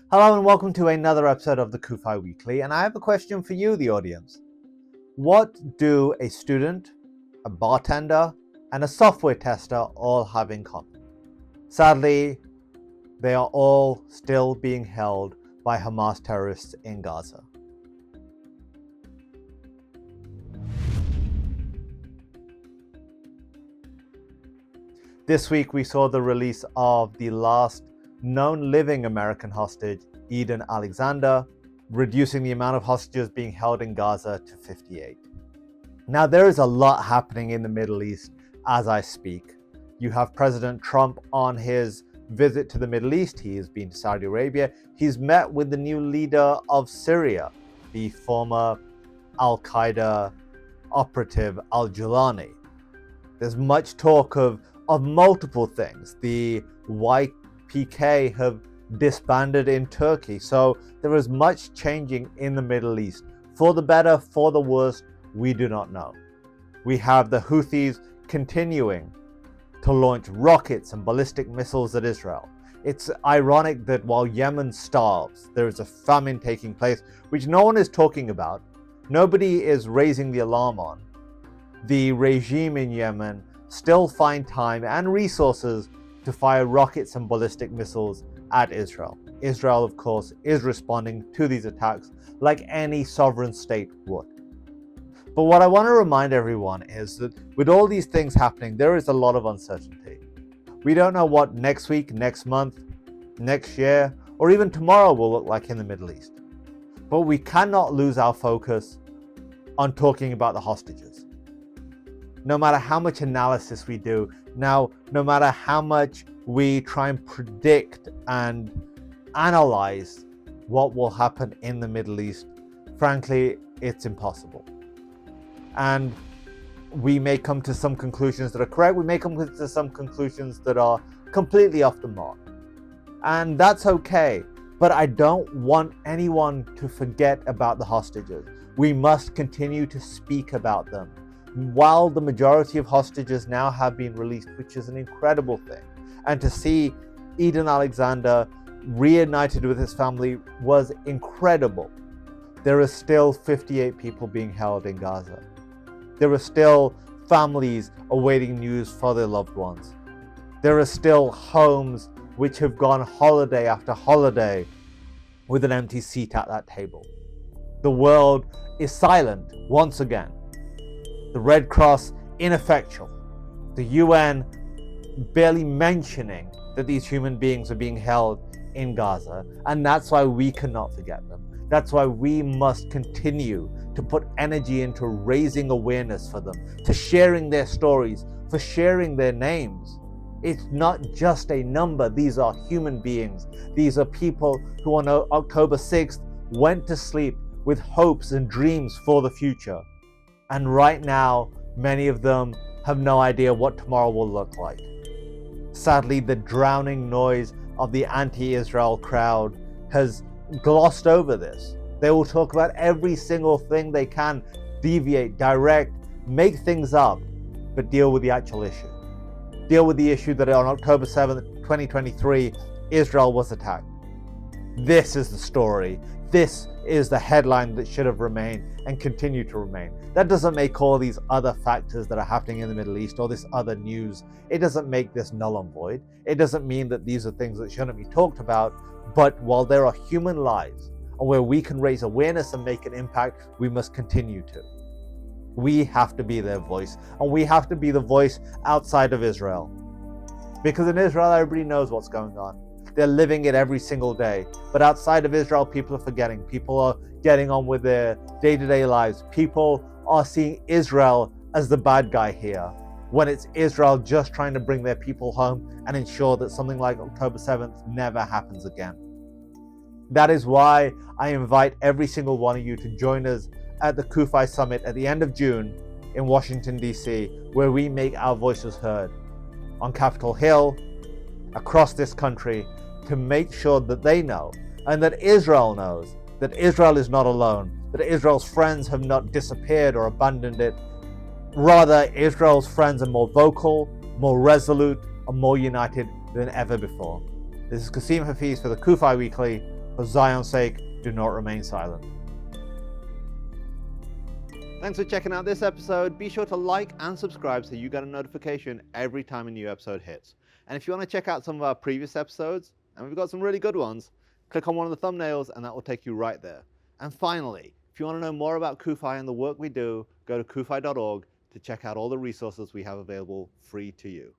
Hello and welcome to another episode of the CUFI Weekly, and I have a question for you, the audience. What do a student, a bartender, and a software tester all have in common? Sadly, they are all still being held by Hamas terrorists in Gaza. This week we saw the release of the last known living American hostage, Edan Alexander, reducing the amount of hostages being held in Gaza to 58. Now, there is a lot happening in the Middle East as I speak. You have President Trump on his visit to the Middle East. He has been to Saudi Arabia. He's met with the new leader of Syria, the former al-Qaeda operative al-Julani. There's much talk of multiple things. The YPK have disbanded in Turkey. So there is much changing in the Middle East. For the better, for the worse, we do not know. We have the Houthis continuing to launch rockets and ballistic missiles at Israel. It's ironic that while Yemen starves, there is a famine taking place, which no one is talking about. Nobody is raising the alarm on. The regime in Yemen still find time and resources to fire rockets and ballistic missiles at Israel. Israel, of course, is responding to these attacks like any sovereign state would. But what I want to remind everyone is that with all these things happening, there is a lot of uncertainty. We don't know what next week, next month, next year, or even tomorrow will look like in the Middle East. But we cannot lose our focus on talking about the hostages. No matter how much analysis we do, no matter how much we try and predict and analyze what will happen in the Middle East, frankly, it's impossible. And we may come to some conclusions that are correct, we may come to some conclusions that are completely off the mark. And that's okay, but I don't want anyone to forget about the hostages. We must continue to speak about them. While the majority of hostages now have been released, which is an incredible thing, and to see Edan Alexander reunited with his family was incredible, there are still 58 people being held in Gaza. There are still families awaiting news for their loved ones. There are still homes which have gone holiday after holiday with an empty seat at that table. The world is silent once again. The Red Cross ineffectual. The UN barely mentioning that these human beings are being held in Gaza. And that's why we cannot forget them. That's why we must continue to put energy into raising awareness for them, to sharing their stories, for sharing their names. It's not just a number. These are human beings. These are people who on October 6th went to sleep with hopes and dreams for the future. And right now, many of them have no idea what tomorrow will look like. Sadly, the drowning noise of the anti-Israel crowd has glossed over this. They will talk about every single thing they can, deviate, direct, make things up, but deal with the actual issue. Deal with the issue that on October 7th, 2023, Israel was attacked. This is the story. This is the headline that should have remained and continue to remain. That doesn't make all these other factors that are happening in the Middle East or this other news, it doesn't make this null and void. It doesn't mean that these are things that shouldn't be talked about, but while there are human lives and where we can raise awareness and make an impact, we must continue to. We have to be their voice, and we have to be the voice outside of Israel. Because in Israel, everybody knows what's going on. They're living it every single day. But outside of Israel, people are forgetting. People are getting on with their day-to-day lives. People are seeing Israel as the bad guy here, when it's Israel just trying to bring their people home and ensure that something like October 7th never happens again. That is why I invite every single one of you to join us at the CUFI Summit at the end of June in Washington, D.C., where we make our voices heard on Capitol Hill, across this country, to make sure that they know and that Israel knows that Israel is not alone, that Israel's friends have not disappeared or abandoned it. Rather, Israel's friends are more vocal, more resolute, and more united than ever before. This is Kasim Hafeez for the CUFI Weekly. For Zion's sake, do not remain silent. Thanks for checking out this episode. Be sure to like and subscribe so you get a notification every time a new episode hits. And if you want to check out some of our previous episodes, and we've got some really good ones, click on one of the thumbnails and that will take you right there. And finally, if you want to know more about CUFI and the work we do, go to cufi.org to check out all the resources we have available free to you.